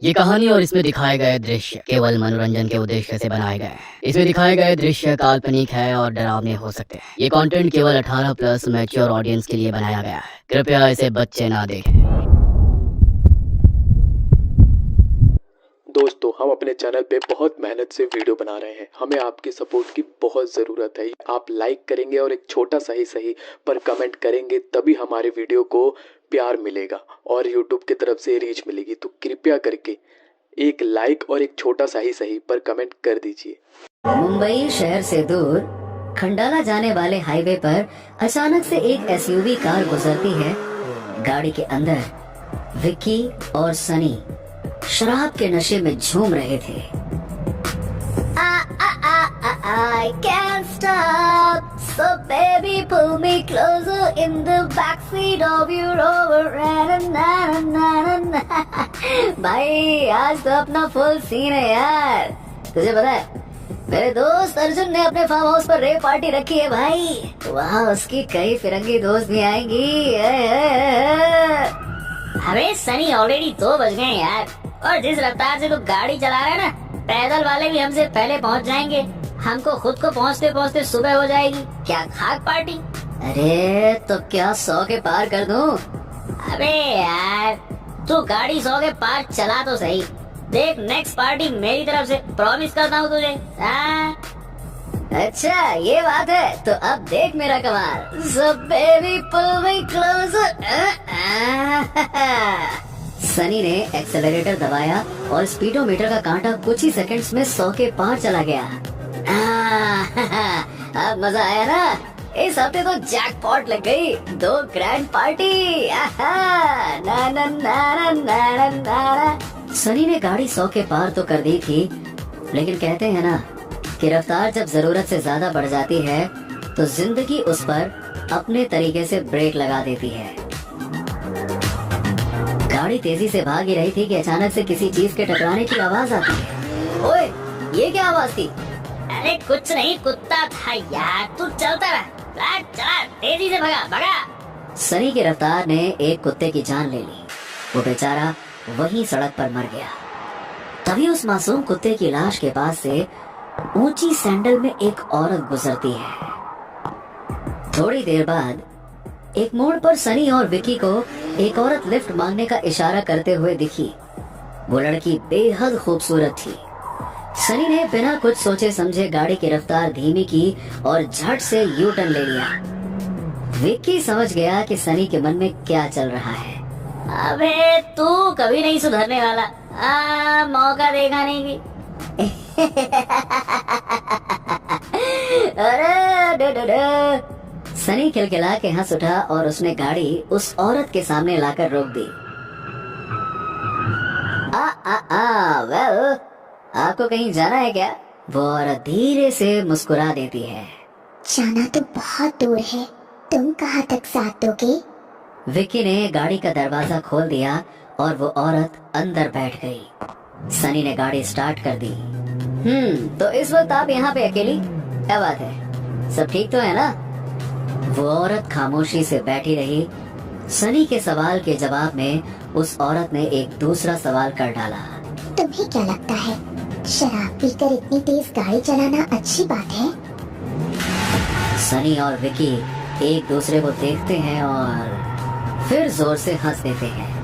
ये कहानी और इसमें दिखाए गए दृश्य केवल मनोरंजन के उद्देश्य से बनाए गए हैं। इसमें दिखाए गए दृश्य काल्पनिक है और डरावने हो सकते हैं। ये कंटेंट केवल 18+ मैच्योर ऑडियंस के लिए बनाया गया है। कृपया इसे बच्चे ना देखें। दोस्तों, हम अपने चैनल पे बहुत मेहनत से वीडियो बना रहे हैं। हमें आपकी सपोर्ट की बहुत ज़रूरत है। आप लाइक करेंगे और एक छोटा सा ही सही पर कमेंट करेंगे, तभी हमारे वीडियो को प्यार मिलेगा और यूट्यूब की तरफ से रीच मिलेगी। तो कृपया करके एक लाइक और एक छोटा सा ही सही पर कमेंट कर दीजिए। मुंबई शहर से दूर खंडाला जाने वाले हाईवे पर अचानक से एक एसयूवी कार गुजरती है। गाड़ी के अंदर विक्की और सनी शराब के नशे में झूम रहे थे। I can't stop, so baby pull me closer in the backseat of your Rover. भाई आज तो अपना फुल सीन है यार। तुझे पता है मेरे दोस्त अर्जुन ने अपने फार्म हाउस पर रेव पार्टी रखी है भाई। वहाँ उसकी कई फिरंगी दोस्त भी आएंगी। अबे सनी ऑलरेडी 2 बज गए यार, और जिस रफ्तार से तू गाड़ी चला रहा है ना, पैदल वाले भी हमसे पहले पहुंच जाएंगे। हमको खुद को पहुंचते पहुंचते सुबह हो जाएगी। क्या खाक पार्टी? अरे तो क्या 100 के पार कर दूं? अबे यार तू गाड़ी 100 के पार चला तो सही। देख नेक्स्ट पार्टी मेरी तरफ से, प्रॉमिस करता हूँ तुझे। अच्छा ये बात है, तो अब देख मेरा कमाल। So baby pull me closer. Sunny ने एक्सेलरेटर दबाया और स्पीडोमीटर का कांटा कुछ ही सेकंड्स में 100 के पार चला गया। अब मजा आया ना? इस हफ्ते तो जैकपॉट लग गई। 2 ग्रैंड पार्टी। ना ना ना ना ना। सनी ने गाड़ी 100 के पार तो कर दी थी, लेकिन कहते हैं ना कि रफ्तार जब जरूरत से ज्यादा बढ़ जाती है तो जिंदगी उस पर अपने तरीके से ब्रेक लगा देती है। गाड़ी तेजी से भाग ही रही थी कि अचानक से किसी चीज के टकराने की आवाज आती है। ओए, ये क्या आवाज थी? अरे कुछ नहीं, कुत्ता था यार। तू चलता रहा, चला तेजी से भगा भगा। सनी की रफ्तार ने एक कुत्ते की जान ले ली। वो बेचारा वहीं सड़क पर मर गया। तभी उस मासूम कुत्ते की लाश के पास से ऊंची सैंडल में एक औरत गुजरती है। थोड़ी देर बाद एक मोड़ पर सनी और विकी को एक औरत लिफ्ट मांगने का इशारा करते हुए दिखी। वो लड़की बेहद खूबसूरत थी। सनी ने बिना कुछ सोचे समझे गाड़ी की रफ्तार धीमी की और झट से यू टर्न ले लिया। विकी समझ गया कि सनी के मन में क्या चल रहा है। अबे तू कभी नहीं सुधरने वाला। मौका देखा नहीं कि अरे सनी खिलखिला के हंस उठा और उसने गाड़ी उस औरत के सामने लाकर रोक दी। वेल, आपको कहीं जाना है क्या? वो औरत धीरे से मुस्कुरा देती है। जाना तो बहुत दूर है, तुम कहाँ तक साथ दोगे? विक्की ने गाड़ी का दरवाजा खोल दिया और वो औरत अंदर बैठ गई। सनी ने गाड़ी स्टार्ट कर दी। तो इस वक्त आप यहाँ पे अकेली? क्या बात है, सब ठीक तो है ना? वो औरत खामोशी से बैठी रही। सनी के सवाल के जवाब में उस औरत ने एक दूसरा सवाल कर डाला। तुम्हें क्या लगता है शराब पीकर इतनी तेज गाड़ी चलाना अच्छी बात है? सनी और विकी एक दूसरे को देखते हैं और फिर जोर से हंस देते हैं।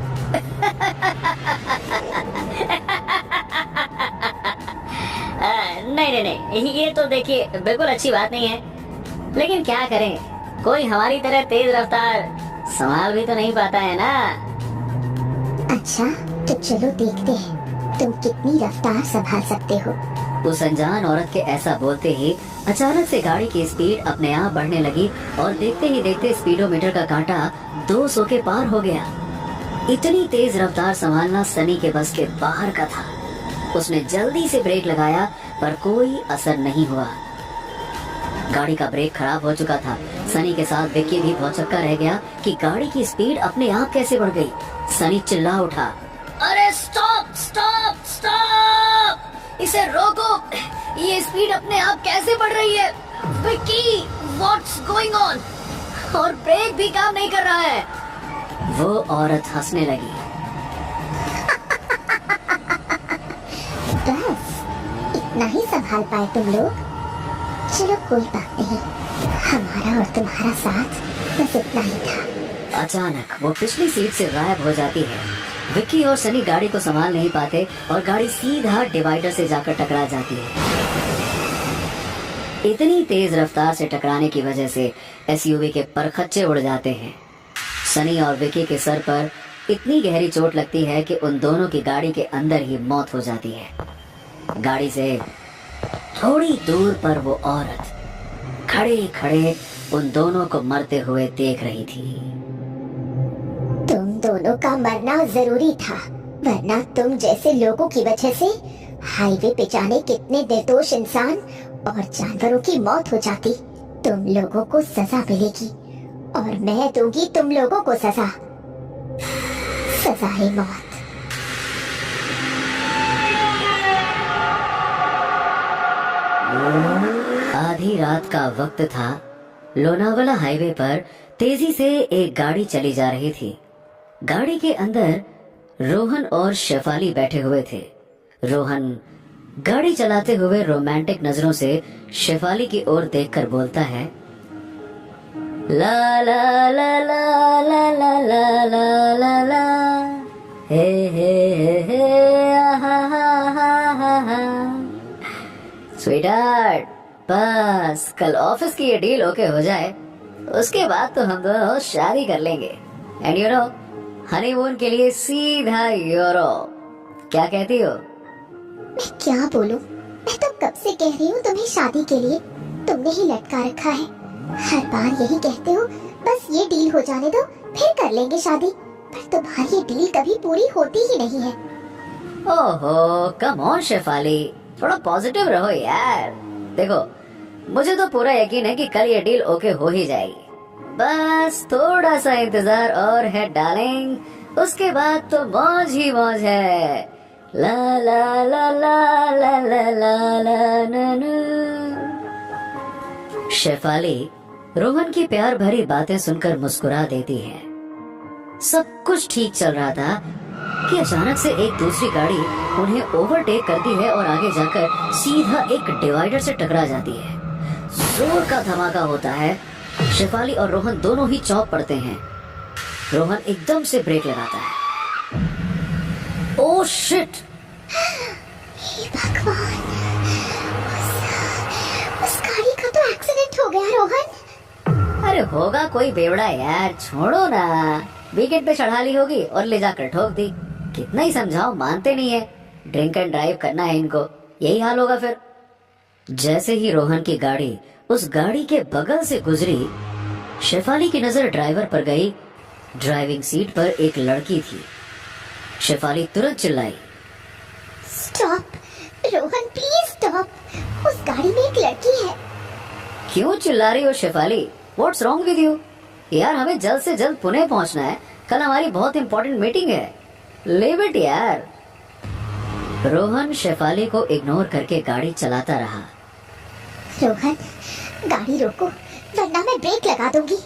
नहीं, ये तो देखिए बिल्कुल अच्छी बात नहीं है, लेकिन क्या करें, कोई हमारी तरह तेज रफ्तार संभाल भी तो नहीं पाता है ना। अच्छा तो चलो देखते हैं तुम कितनी रफ्तार संभाल सकते हो। उस अनजान औरत के ऐसा बोलते ही अचानक से गाड़ी की स्पीड अपने आप बढ़ने लगी और देखते ही देखते स्पीडोमीटर का कांटा 200 के पार हो गया। इतनी तेज रफ्तार संभालना सनी के बस के बाहर का था। उसने जल्दी से ब्रेक लगाया पर कोई असर नहीं हुआ। गाड़ी का ब्रेक खराब हो चुका था। सनी के साथ विक्की भी भौचक्का रह गया कि गाड़ी की स्पीड अपने आप कैसे बढ़ गई। सनी चिल्ला उठा, अरे स्टॉप स्टॉप स्टॉप, इसे रोको, ये स्पीड अपने आप कैसे बढ़ रही है? Vicky what's going on? और ब्रेक भी काम नहीं कर रहा है। वो औरत हंसने लगी। इतना ही संभाल पाए तुम लोग? चलो कोई बात नहीं, हमारा और तुम्हारा साथ बस इतना ही था। अचानक वो पिछली सीट से गायब हो जाती है। विक्की और सनी गाड़ी को संभाल नहीं पाते और गाड़ी सीधा डिवाइडर से जाकर टकरा जाती है। इतनी तेज रफ्तार से टकराने की वजह से एसयूवी के परखच्चे उड़ जाते हैं। सनी और विक्की के सर पर इतनी गहरी चोट लगती है कि उन दोनों की गाड़ी के अंदर ही मौत हो जाती है। गाड़ी से थोड़ी दूर पर वो औरत खड़े खड़े उन दोनों को मरते हुए देख रही थी। तुम दोनों का मरना जरूरी था, वरना तुम जैसे लोगों की वजह से हाईवे पे जाने कितने निर्दोष इंसान और जानवरों की मौत हो जाती। तुम लोगों को सजा मिलेगी और मैं दूंगी तुम लोगों को सजा, सजाए मौत। आधी रात का वक्त था। लोनावाला हाईवे पर तेजी से एक गाड़ी चली जा रही थी। गाड़ी के अंदर रोहन और शेफाली बैठे हुए थे। रोहन गाड़ी चलाते हुए रोमांटिक नजरों से शेफाली की ओर देखकर बोलता है, ला ला ला ला ला ला ला ला ला ला हे आहा हा हा हा हा। स्वीटहार्ट, बस कल ऑफिस की ये डील ओके हो जाए, उसके बाद तो हम दोनों शादी कर लेंगे। एंड यू नो, हनीमून के लिए सीधा यूरोप। क्या कहती हो? मैं क्या बोलूं? मैं तो कब से कह रही हूँ तुम्हें शादी के लिए, तुमने ही लटका रखा है। हर बार यही कहते हो, बस ये डील हो जाने दो फिर कर लेंगे शादी, पर तुम्हारी डील कभी पूरी होती ही नहीं है। ओहो, कम ऑन शेफाली, थोड़ा पॉजिटिव रहो यार। देखो, मुझे तो पूरा यकीन है कि कल ये डील ओके हो ही जाएगी। बस थोड़ा सा इंतजार और है डार्लिंग, उसके बाद तो मौज ही मौज है। ला ला ला ला ला ला ला ला ना ना। शेफाली रोहन की प्यार भरी बातें सुनकर मुस्कुरा देती है। सब कुछ ठीक चल रहा था कि अचानक से एक दूसरी गाड़ी उन्हें ओवरटेक करती है और आगे जाकर सीधा एक डिवाइडर से टकरा जाती है। जोर का धमाका होता है। शेफाली और रोहन दोनों ही चौंक पड़ते हैं। रोहन एकदम से ब्रेक लगाता है। Oh shit! हे भगवान, उस गाड़ी का तो एक्सीडेंट हो गया रोहन। अरे होगा कोई बेवड़ा यार, छोड़ो ना। वीकेंड पे चढ़ा ली होगी और ले जाकर ठोक दी। कितना ही समझाओ, मानते नहीं है। ड्रिंक एंड ड्राइव करना है इनको, यही हाल होगा फिर। जैसे ही रोहन की गाड़ी उस गाड़ी के बगल से गुजरी, शेफाली की नजर ड्राइवर पर गई। ड्राइविंग सीट पर एक लड़की थी। शेफाली तुरंत चिल्लाई, स्टॉप रोहन, प्लीज स्टॉप, उस गाड़ी में एक लड़की है। क्यों चिल्ला रही हो Shefali? What's wrong with you? यार हमें जल्द से जल्द पुणे पहुंचना है, कल हमारी बहुत इंपॉर्टेंट मीटिंग है। लीव इट यार। रोहन शेफाली को इग्नोर करके गाड़ी चलाता रहा। रोहन, गाड़ी रोको वरना मैं ब्रेक लगा दूंगी।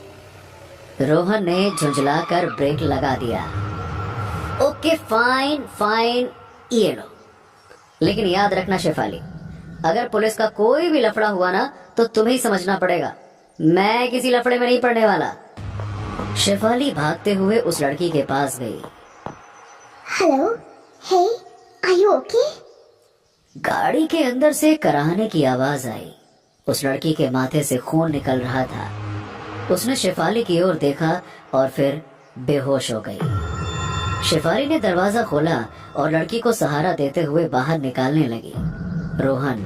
रोहन ने झुंझलाकर ब्रेक लगा दिया। ओके फाइन फाइन, ये लो। लेकिन याद रखना शेफाली, अगर पुलिस का कोई भी लफड़ा हुआ ना तो तुम्हें ही समझना पड़ेगा। मैं किसी लफड़े में नहीं पड़ने वाला। शेफाली भागते हुए उस लड़की के पास गई। Hello, hey, are you okay? गाड़ी के अंदर से कराहने की आवाज आई। उस लड़की के माथे से खून निकल रहा था। उसने शेफाली की ओर देखा और फिर बेहोश हो गई। शेफाली ने दरवाजा खोला और लड़की को सहारा देते हुए बाहर निकालने लगी। रोहन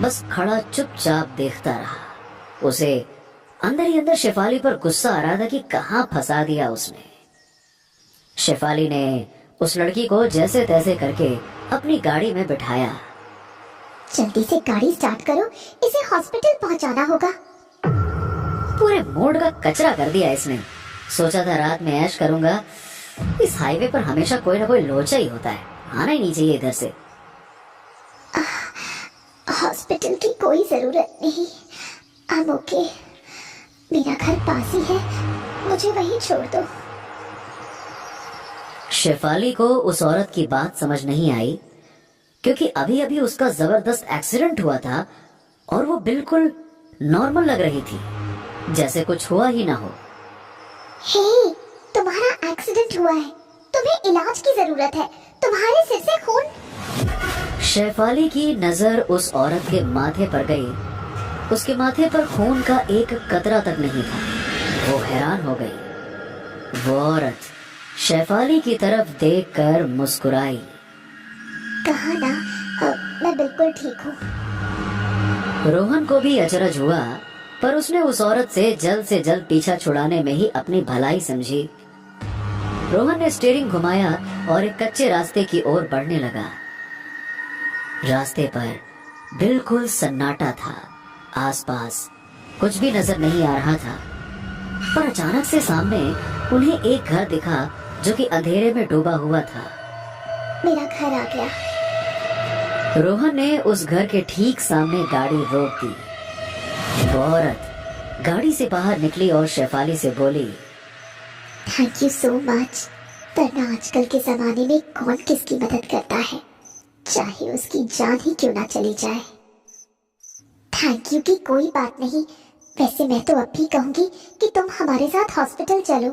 बस खड़ा चुपचाप देखता रहा। उसे अंदर ही अंदर शेफाली पर गुस्सा आ रहा था कि कहाँ फंसा दिया उसने। शेफाली ने उस लड़की को जैसे तैसे करके अपनी गाड़ी में बिठाया। जल्दी से गाड़ी स्टार्ट करो, इसे हॉस्पिटल पहुंचाना होगा। पूरे मूड का कचरा कर दिया इसने। सोचा था रात में ऐश करूंगा। इस हाईवे पर हमेशा कोई ना कोई लोचा ही होता है, आना ही नहीं चाहिए इधर से। हॉस्पिटल की कोई जरूरत नहीं, आई एम ओके। मेरा घर पास ही है, मुझे वहीं छोड़ दो। शेफाली को उस औरत की बात समझ नहीं आई। क्योंकि अभी अभी उसका जबरदस्त एक्सीडेंट हुआ था और वो बिल्कुल नॉर्मल लग रही थी, जैसे कुछ हुआ ही ना हो। हे, तुम्हारा एक्सीडेंट हुआ है, तुम्हें इलाज की जरूरत है, तुम्हारे सिर से खून। शेफाली की नजर उस औरत के माथे पर गई। उसके माथे पर खून का एक कतरा तक नहीं था। वो हैरान हो गई। वो औरत शेफाली की तरफ देखकर मुस्कुराई। कहा ना, मैं बिल्कुल ठीक हूँ। रोहन को भी अचरज हुआ, पर उसने उस औरत से जल्द पीछा छुड़ाने में ही अपनी भलाई समझी। रोहन ने स्टीयरिंग घुमाया और एक कच्चे रास्ते की ओर बढ़ने लगा। रास्ते पर बिल्कुल सन्नाटा था। आसपास कुछ भी नजर नहीं आ रहा था, पर अचानक से सामने उन्हें एक घर दिखा जो कि अंधेरे में डूबा हुआ था। मेरा घर आ गया। रोहन ने उस घर के ठीक सामने गाड़ी रोक दी। वो औरत गाड़ी से बाहर निकली और शेफाली से बोली, थैंक यू सो मच। वरना आजकल के जमाने में कौन किसकी मदद करता है, चाहे उसकी जान ही क्यों ना चली जाए। थैंक यू की कोई बात नहीं। वैसे मैं तो अब भी कहूंगी कि तुम हमारे साथ हॉस्पिटल चलो।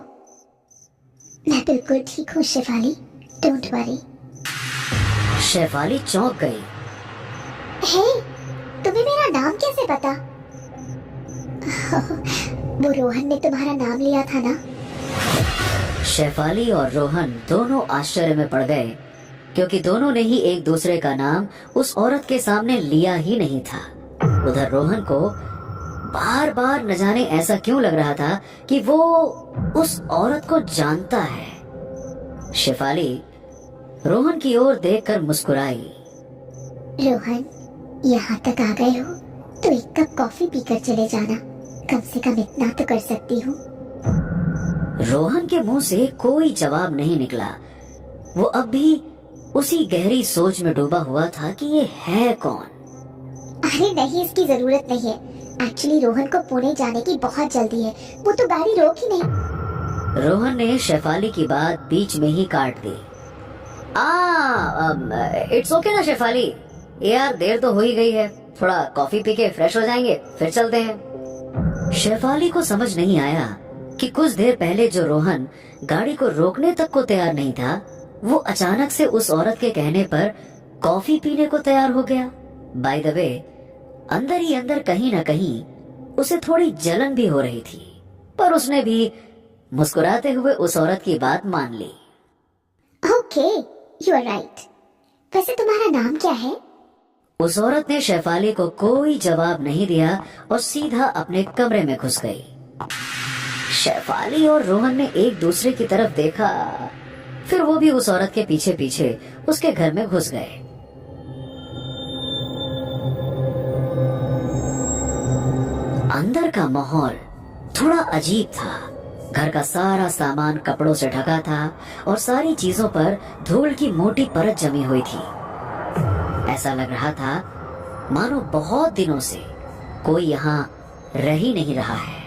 मैं बिल्कुल ठीक हूँ शेफाली, डोंट वरी। शेफाली चौंक गई। हे, तुम्हें मेरा नाम कैसे पता? वो रोहन ने तुम्हारा नाम लिया था ना? शेफाली और रोहन दोनों आश्चर्य में पड़ गए, क्योंकि दोनों ने ही एक दूसरे का नाम उस औरत के सामने लिया ही नहीं था। उधर रोहन को बार बार न जाने ऐसा क्यों लग रहा था कि वो उस औरत को जानता है। शेफाली रोहन की ओर देखकर मुस्कुराई। रोहन, यहाँ तक आ गए हो तो एक कप कॉफी पीकर चले जाना। कम से कम इतना तो कर सकती हूँ। रोहन के मुंह से कोई जवाब नहीं निकला। वो अब भी उसी गहरी सोच में डूबा हुआ था कि ये है कौन। अरे नहीं, इसकी जरूरत नहीं है। एक्चुअली रोहन को पुणे जाने की बहुत जल्दी है, वो तो गाड़ी रोक ही नहीं। रोहन ने शेफाली की बात बीच में ही काट दी। इट्स ओके ना शेफाली, यार देर तो हो ही गई है, थोड़ा कॉफी पी के फ्रेश हो जाएंगे, फिर चलते हैं। शेफाली को समझ नहीं आया कि कुछ देर पहले जो रोहन गाड़ी को रोकने तक को तैयार नहीं था, वो अचानक से उस औरत के कहने पर कॉफी पीने को तैयार हो गया। बाय द वे, अंदर ही अंदर कहीं न कहीं उसे थोड़ी जलन भी हो रही थी, पर उसने भी मुस्कुराते हुए उस औरत की बात मान ली। Okay, you are right. वैसे तुम्हारा नाम क्या है? उस औरत ने शेफाली को कोई जवाब नहीं दिया और सीधा अपने कमरे में घुस गई। शेफाली और रोहन ने एक दूसरे की तरफ देखा, फिर वो भी उस औरत के पीछे पीछे उसके घर में घुस गए। अंदर का माहौल थोड़ा अजीब था। घर का सारा सामान कपड़ों से ढका था और सारी चीजों पर धूल की मोटी परत जमी हुई थी। ऐसा लग रहा था मानो बहुत दिनों से कोई यहाँ रह ही नहीं रहा है।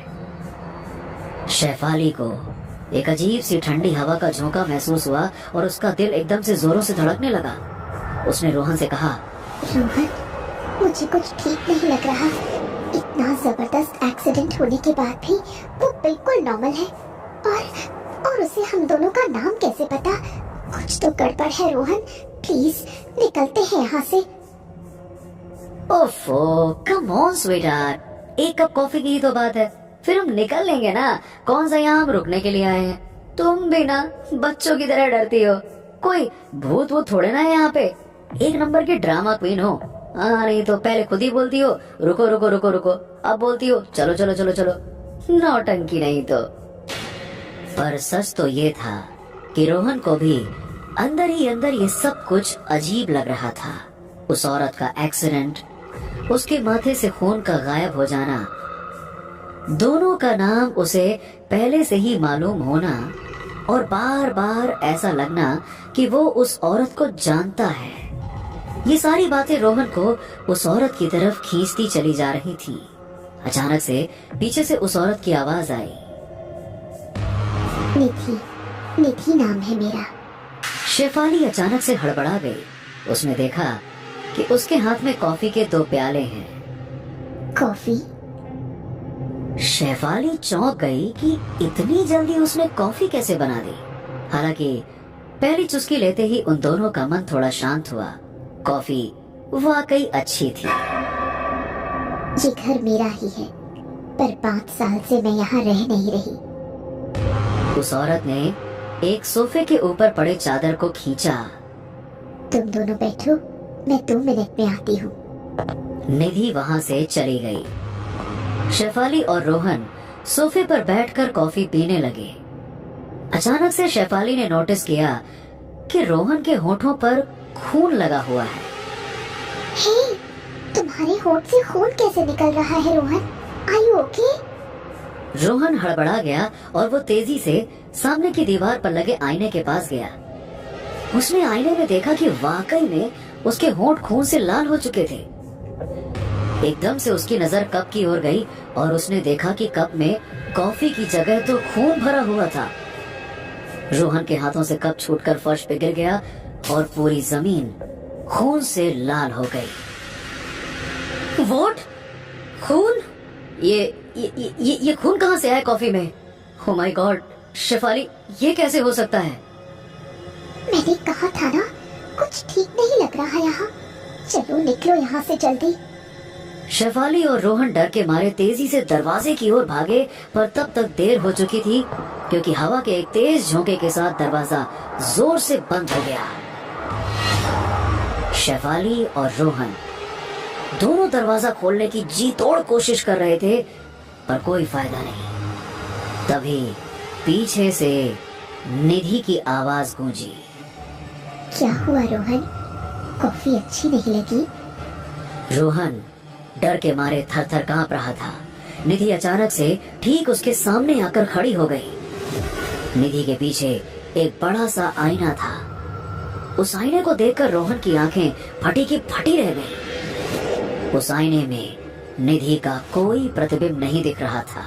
शेफाली को एक अजीब सी ठंडी हवा का झोंका महसूस हुआ और उसका दिल एकदम से जोरों से धड़कने लगा। उसने रोहन से कहा, रोहन, मुझे कुछ ठीक नहीं लग रहा। इतना जबरदस्त एक्सीडेंट होने के बाद भी वो बिल्कुल नॉर्मल है, और उसे हम दोनों का नाम कैसे पता? कुछ तो गड़बड़ है रोहन, प्लीज निकलते हैं यहाँ से। ओफो, कम ऑन स्वीटहार्ट, एक कप कॉफी की ही तो बात है, फिर हम निकल लेंगे ना। कौन सा यहाँ हम रुकने के लिए आए हैं? तुम भी ना बच्चों की तरह डरती हो। कोई भूत वूत थोड़े ना है यहाँ पे। एक नंबर की ड्रामा क्वीन हो। हाँ, नहीं तो पहले खुद ही बोलती हो रुको रुको रुको रुको, अब बोलती हो चलो चलो चलो चलो। नौटंकी नहीं तो। पर सच तो ये था कि रोहन को भी अंदर ही अंदर ये सब कुछ अजीब लग रहा था। उस औरत का एक्सीडेंट, उसके माथे से खून का गायब हो जाना, दोनों का नाम उसे पहले से ही मालूम होना और बार बार ऐसा लगना कि वो उस औरत को जानता है। ये सारी बातें रोहन को उस औरत की तरफ खींचती चली जा रही थी। अचानक से पीछे से उस औरत की आवाज आई, निधि, निधि नाम है मेरा। शेफाली अचानक से हड़बड़ा गई। उसने देखा कि उसके हाथ में कॉफी के 2 प्याले हैं। कॉफी? शेफाली चौंक गई कि इतनी जल्दी उसने कॉफी कैसे बना दी। हालांकि पहली चुस्की लेते ही उन दोनों का मन थोड़ा शांत हुआ। कॉफी वाकई अच्छी थी। ये घर मेरा ही है, पर 5 साल से मैं यहाँ रह नहीं रही। उस औरत ने एक सोफे के ऊपर पड़े चादर को खींचा। तुम दोनों बैठो, मैं 2 मिनट में आती हूँ। निधि वहां से चली गई। शेफाली और रोहन सोफे पर बैठकर कॉफी पीने लगे। अचानक से शेफाली ने नोटिस किया कि रोहन के होठों पर खून लगा हुआ है। हे, तुम्हारे होठ से खून कैसे निकल रहा है Rohan? Are you okay? Rohan हड़बड़ा गया और वो तेजी से सामने की दीवार पर लगे आईने के पास गया। उसने आईने में देखा कि वाकई में उसके होंठ खून से लाल हो चुके थे। एकदम से उसकी नजर कप की ओर गई और उसने देखा कि कप में कॉफी की जगह तो खून भरा हुआ था। रोहन के हाथों से कप छूटकर फर्श पे गिर गया और पूरी जमीन खून से लाल हो गई। वोट? खून? ये खून कहाँ से आया कॉफी में? Oh my God, शेफाली, ये कैसे हो सकता है? मैंने कहा था ना, कुछ ठीक नहीं लग रहा यहाँ। चलो निकलो यहाँ से जल्दी। शेफाली और रोहन डर के मारे तेजी से दरवाजे की ओर भागे, पर तब तक देर हो चुकी थी क्योंकि हवा के एक तेज झोंके के साथ दरवाजा जोर से बंद हो गया। शेफाली और रोहन दोनों दरवाजा खोलने की जी तोड़ कोशिश कर रहे थे, पर कोई फायदा नहीं। तभी पीछे से निधि की आवाज गूंजी। क्या हुआ रोहन? कॉफी अच्छी नहीं लगी? रोहन डर के मारे थर थर कांप रहा था। निधि अचानक से ठीक उसके सामने आकर खड़ी हो गई। निधि के पीछे एक बड़ा सा आईना था। उस आईने को देखकर रोहन की आंखें फटी की फटी रह गईं। उस आईने में निधि का कोई प्रतिबिंब नहीं दिख रहा था।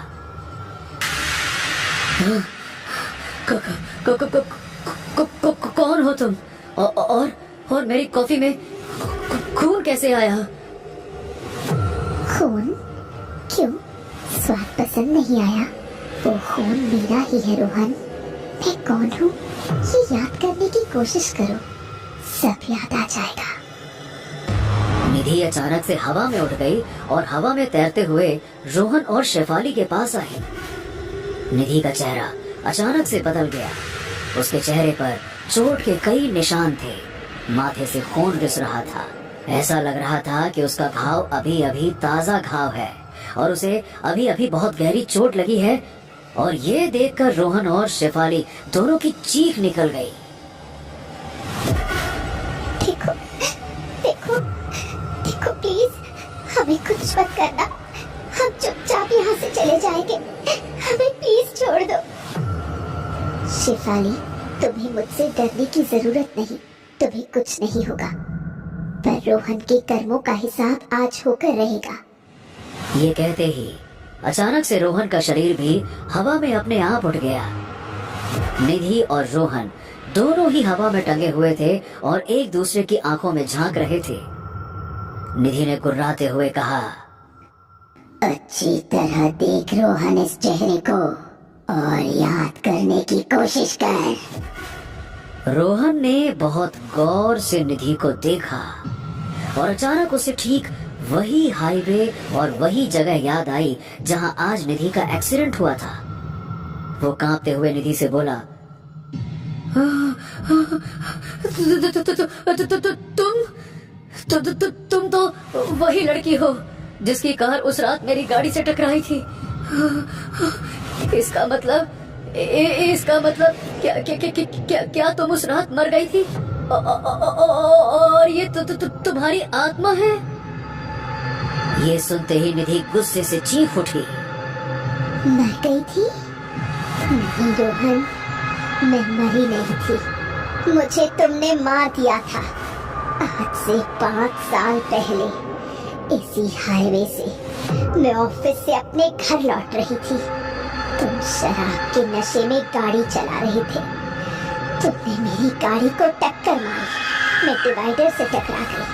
कौन हो तुम? और मेरी कॉफी में खून कैसे आया? खून? क्यों? स्वाद पसंद नहीं आया? वो खून मेरा ही है रोहन। मैं कौन हूँ ये याद करने की कोशिश करो, सब याद आ जाएगा। निधि अचानक से हवा में उठ गई और हवा में तैरते हुए रोहन और शेफाली के पास आई। निधि का चेहरा अचानक से बदल गया। उसके चेहरे पर चोट के कई निशान थे। माथे से खून रिस रहा था। ऐसा लग रहा था कि उसका घाव अभी अभी ताजा घाव है और उसे अभी अभी बहुत गहरी चोट लगी है। और ये देखकर रोहन और शेफाली दोनों की चीख निकल गई। देखो देखो देखो, प्लीज हमें कुछ मत करना। हम चुपचाप यहाँ से चले जाएंगे। हमें प्लीज छोड़ दो। शेफाली, तुम्हें मुझसे डरने की जरूरत नहीं। तुम्हें कुछ नहीं होगा, पर रोहन के कर्मों का हिसाब आज होकर रहेगा। ये कहते ही अचानक से रोहन का शरीर भी हवा में अपने आप उठ गया। निधि और रोहन दोनों ही हवा में टंगे हुए थे और एक दूसरे की आंखों में झांक रहे थे। निधि ने गुर्राते हुए कहा, अच्छी तरह देख रोहन इस चेहरे को और याद करने की कोशिश कर। रोहन ने बहुत गौर से निधि को देखा और अचानक उसे ठीक वही हाईवे और वही जगह याद आई जहां आज निधि का एक्सीडेंट हुआ था। वो कांपते हुए निधि से बोला, तुम तो वही लड़की हो जिसकी कार उस रात मेरी गाड़ी से टकराई थी। इसका मतलब क्या तुम उस रात मर गई थी और ये तुम्हारी आत्मा है? ये सुनते ही निधि गुस्से से चीख उठी। मर गई थी? नहीं रोहन, मैं मरी नहीं थी। मुझे तुमने मार दिया था। आज से 5 साल पहले इसी हाईवे से मैं ऑफिस से अपने घर लौट रही थी। तुम शराब के नशे में गाड़ी चला रहे थे। तुमने मेरी गाड़ी को टक्कर मारी। मैं डिवाइडर से टकरा गई।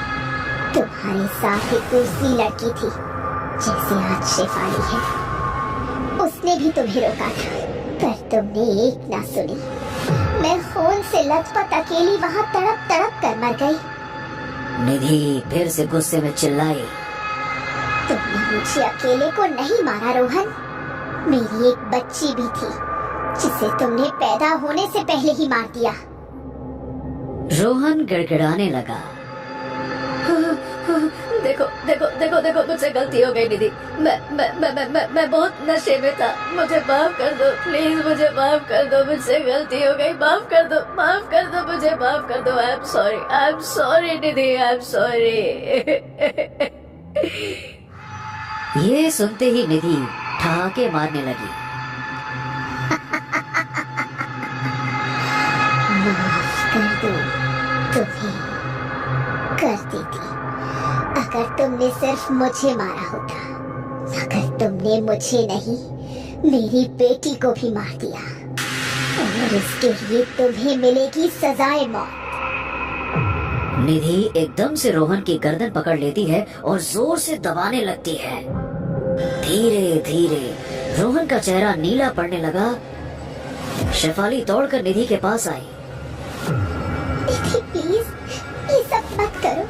तुम्हारे साथ एक दूसरी लड़की थी जैसे आज शेफाली है, उसने भी तुम्हें रोका था पर तुमने एक ना सुनी। मैं खून से लथपथ अकेली वहाँ तड़प तड़प कर मर गई। निधि फिर से गुस्से में चिल्लाई। तुमने मुझे अकेले को नहीं मारा रोहन, मेरी एक बच्ची भी थी जिसे तुमने पैदा होने से पहले ही मार दिया। रोहन गिड़गिड़ाने लगा। देखो देखो देखो देखो मुझसे गलती हो गई निधि। मैं बहुत नशे में था, मुझे माफ कर दो प्लीज, मुझे माफ कर दो, मुझसे गलती हो गई, माफ कर दो मुझे माफ कर दो। I am sorry Nidhi, I am sorry. ये सुनते ही निधि ठहाके मारने लगी। माफ कर दो तुम्हें, कर देती अगर तुमने सिर्फ मुझे मारा होता, मगर तुमने मुझे नहीं मेरी बेटी को भी मार दिया और इसके लिए तुम्हें मिलेगी सजाए मौत। निधि एकदम से रोहन की गर्दन पकड़ लेती है और जोर से दबाने लगती है। धीरे धीरे रोहन का चेहरा नीला पड़ने लगा। शेफाली दौड़कर निधि के पास आई। निधि प्लीज ये सब मत करो,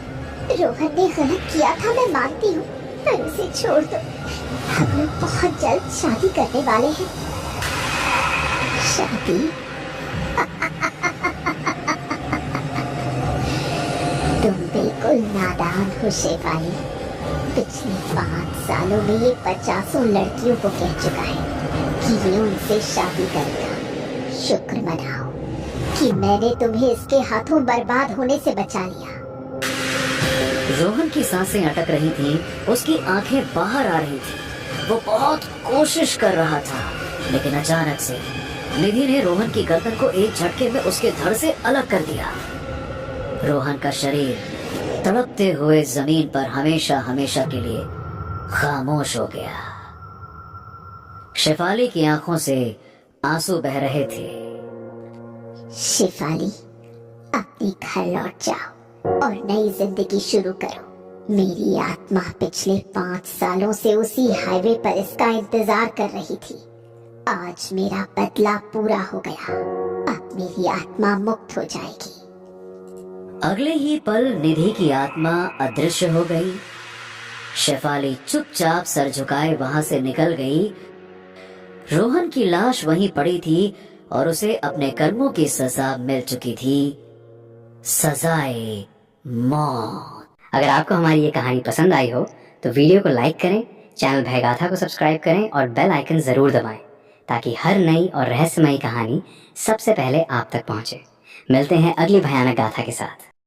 रोहन ने गलत किया था, मैं मानती हूँ, पर उसे छोड़ दो। हम लोग बहुत जल्द शादी करने वाले हैं। शादी? तुम बिल्कुल नादान हो शेफाली। पिछले 5 सालों में ये 50 लड़कियों को कह चुका है कि ये उनसे शादी करेगा। शुक्र मनाओ कि मैंने तुम्हें इसके हाथों बर्बाद होने से बचा लिया। रोहन की सांसें अटक रही थीं, उसकी आंखें बाहर आ रही थीं। वो बहुत कोशिश कर रहा था, लेकिन अचानक से निधि ने रोहन की गर्दन को एक झटके में उसके धड़ से अलग कर दिया। रोहन का शरीर तड़पते हुए जमीन पर हमेशा हमेशा के लिए खामोश हो गया। शेफाली की आंखों से आंसू बह रहे थे। शेफाली, अपने घर लौट जाओ और नई जिंदगी शुरू करो। मेरी आत्मा पिछले 5 सालों से उसी हाईवे पर इसका इंतजार कर रही थी। आज मेरा बदला पूरा हो गया, अब मेरी आत्मा मुक्त हो जाएगी। अगले ही पल निधि की आत्मा अदृश्य हो गई। शेफाली चुपचाप सर झुकाए वहां से निकल गई। रोहन की लाश वहीं पड़ी थी और उसे अपने कर्मों की सजा मिल चुकी थी, सजाए मौत। अगर आपको हमारी ये कहानी पसंद आई हो तो वीडियो को लाइक करें, चैनल भयगाथा को सब्सक्राइब करें और बेल आइकन जरूर दबाएं ताकि हर नई और रहस्यमयी कहानी सबसे पहले आप तक पहुंचे। मिलते हैं अगली भयानक गाथा के साथ।